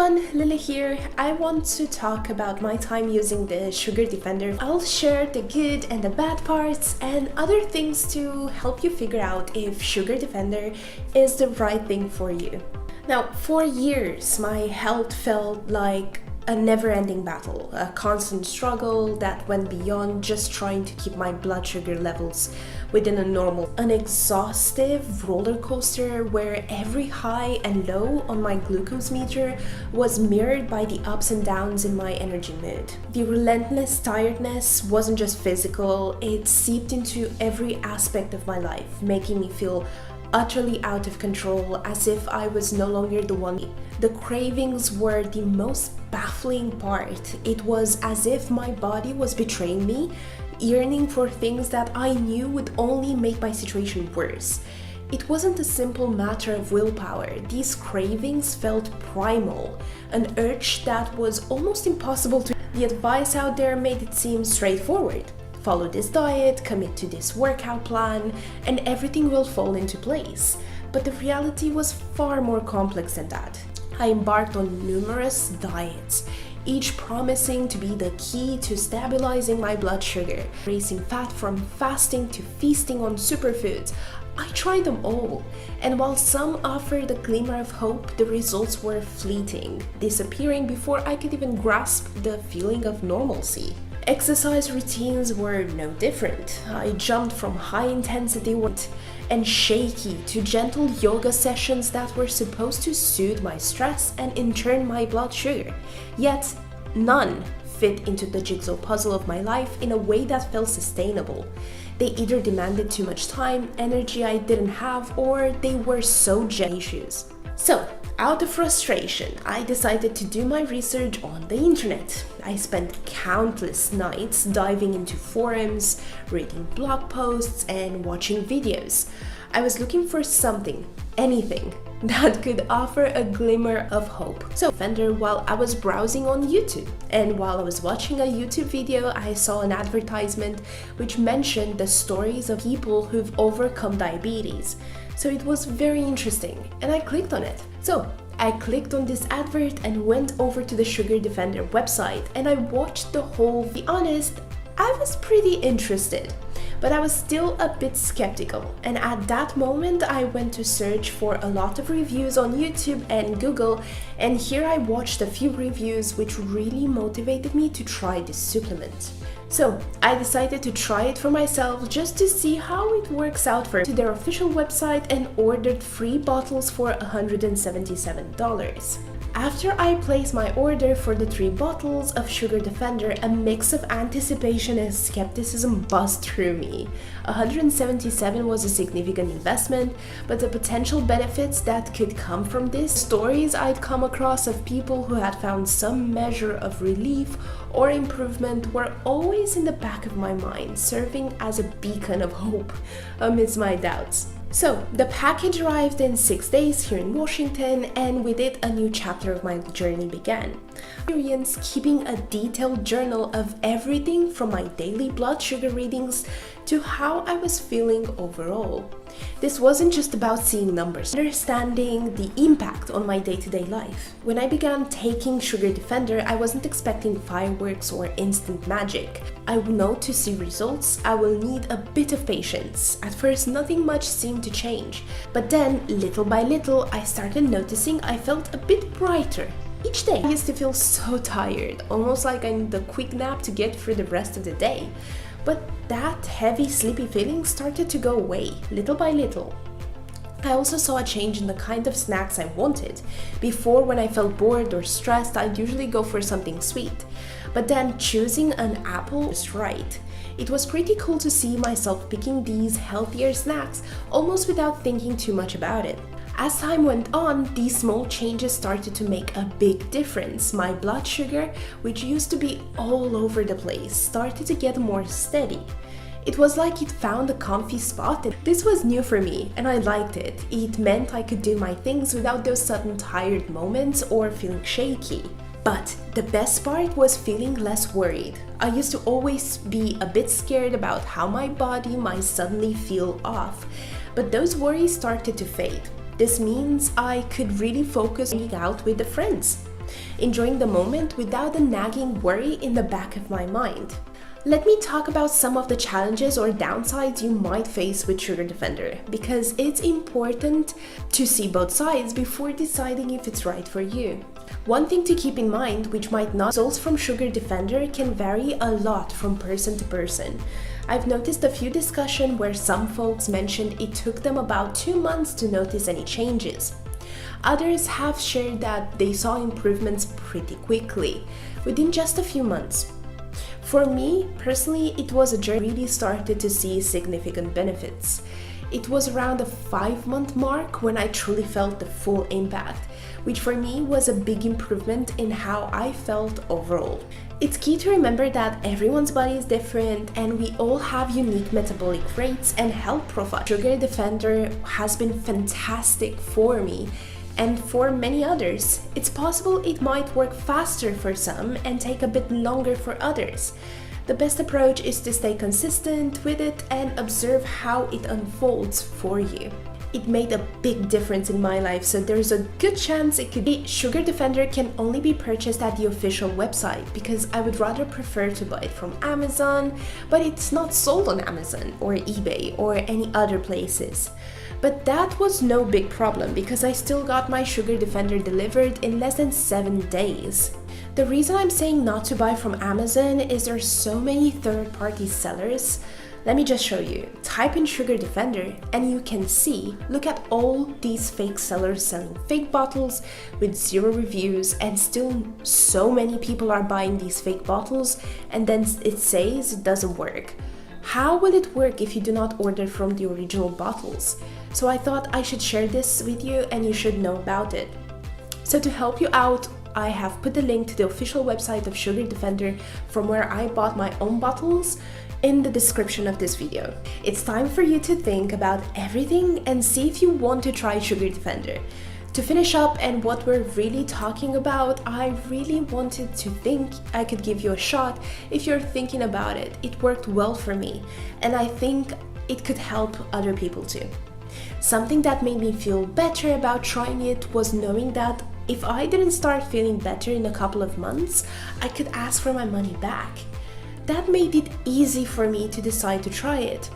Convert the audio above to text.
everyone, Lily here. I want to talk about my time using the Sugar Defender. I'll share the good and the bad parts and other things to help you figure out if Sugar Defender is the right thing for you. Now, for years, my health felt like a never-ending battle, a constant struggle that went beyond just trying to keep my blood sugar levels within a normal, an exhaustive roller coaster where every high and low on my glucose meter was mirrored by the ups and downs in my energy mood. The relentless tiredness wasn't just physical, it seeped into every aspect of my life, making me feel utterly out of control, as if I was no longer the one. The cravings were the most baffling part. It was as if my body was betraying me, yearning for things that I knew would only make my situation worse. It wasn't a simple matter of willpower. These cravings felt primal, an urge that was almost impossible to. The advice out there made it seem straightforward. Follow this diet, commit to this workout plan, and everything will fall into place. But the reality was far more complex than that. I embarked on numerous diets, each promising to be the key to stabilizing my blood sugar, racing fat from fasting to feasting on superfoods. I tried them all, and while some offered a glimmer of hope, the results were fleeting, disappearing before I could even grasp the feeling of normalcy. Exercise routines were no different. I jumped from high-intensity and shaky to gentle yoga sessions that were supposed to soothe my stress and in turn my blood sugar. Yet, none fit into the jigsaw puzzle of my life in a way that felt sustainable. They either demanded too much time, energy I didn't have, or they were so issues. So, out of frustration, I decided to do my research on the internet. I spent countless nights diving into forums, reading blog posts, and watching videos. I was looking for something, anything, that could offer a glimmer of hope. So, Defender while I was browsing on YouTube. And while I was watching a YouTube video, I saw an advertisement which mentioned the stories of people who've overcome diabetes. So it was very interesting, and I clicked on it. So I clicked on this advert and went over to the Sugar Defender website, and I watched the whole. To be honest, I was pretty interested, but I was still a bit skeptical. And at that moment, I went to search for a lot of reviews on YouTube and Google, and here I watched a few reviews which really motivated me to try this supplement. So I decided to try it for myself just to see how it works out to their official website and ordered 3 bottles for $177. After I placed my order for the 3 bottles of Sugar Defender, a mix of anticipation and skepticism buzzed through me. $177 was a significant investment, but the potential benefits that could come from this, stories I'd come across of people who had found some measure of relief or improvement were always in the back of my mind, serving as a beacon of hope amidst my doubts. So, the package arrived in 6 days here in Washington, and with it, a new chapter of my journey began. Experience keeping a detailed journal of everything from my daily blood sugar readings to how I was feeling overall. This wasn't just about seeing numbers, understanding the impact on my day-to-day life. When I began taking Sugar Defender, I wasn't expecting fireworks or instant magic. I know to see results, I will need a bit of patience. At first, nothing much seemed to change, but then, little by little, I started noticing I felt a bit brighter. Each day, I used to feel so tired, almost like I need a quick nap to get through the rest of the day. But that heavy, sleepy feeling started to go away, little by little. I also saw a change in the kind of snacks I wanted. Before, when I felt bored or stressed, I'd usually go for something sweet. But then, choosing an apple was right. It was pretty cool to see myself picking these healthier snacks almost without thinking too much about it. As time went on, these small changes started to make a big difference. My blood sugar, which used to be all over the place, started to get more steady. It was like it found a comfy spot. This was new for me, and I liked it. It meant I could do my things without those sudden tired moments or feeling shaky. But the best part was feeling less worried. I used to always be a bit scared about how my body might suddenly feel off, but those worries started to fade. This means I could really focus on hanging out with the friends. enjoying the moment without a nagging worry in the back of my mind. Let me talk about some of the challenges or downsides you might face with Sugar Defender, because it's important to see both sides before deciding if it's right for you. One thing to keep in mind, which might not, results from Sugar Defender can vary a lot from person to person. I've noticed a few discussions where some folks mentioned it took them about 2 months to notice any changes. Others have shared that they saw improvements pretty quickly, within just a few months. For me, personally, it was a journey I really started to see significant benefits. It was around the 5-month mark when I truly felt the full impact, which for me was a big improvement in how I felt overall. It's key to remember that everyone's body is different and we all have unique metabolic rates and health profiles. Sugar Defender has been fantastic for me and for many others. It's possible it might work faster for some and take a bit longer for others. The best approach is to stay consistent with it and observe how it unfolds for you. It made a big difference in my life, so there's a good chance it could be. Sugar Defender can only be purchased at the official website because I would rather prefer to buy it from Amazon, but it's not sold on Amazon or eBay or any other places. But that was no big problem because I still got my Sugar Defender delivered in less than 7 days. The reason I'm saying not to buy from Amazon is there's so many third-party sellers. Let me just show you. Type in Sugar Defender and you can see, look at all these fake sellers selling fake bottles with 0 reviews, and still so many people are buying these fake bottles and then it says it doesn't work. How will it work if you do not order from the original bottles? So I thought I should share this with you and you should know about it. So to help you out, I have put the link to the official website of Sugar Defender from where I bought my own bottles in the description of this video. It's time for you to think about everything and see if you want to try Sugar Defender. To finish up and what we're really talking about, I really wanted to think I could give you a shot if you're thinking about it. It worked well for me and I think it could help other people too. Something that made me feel better about trying it was knowing that if I didn't start feeling better in a couple of months, I could ask for my money back. That made it easy for me to decide to try it.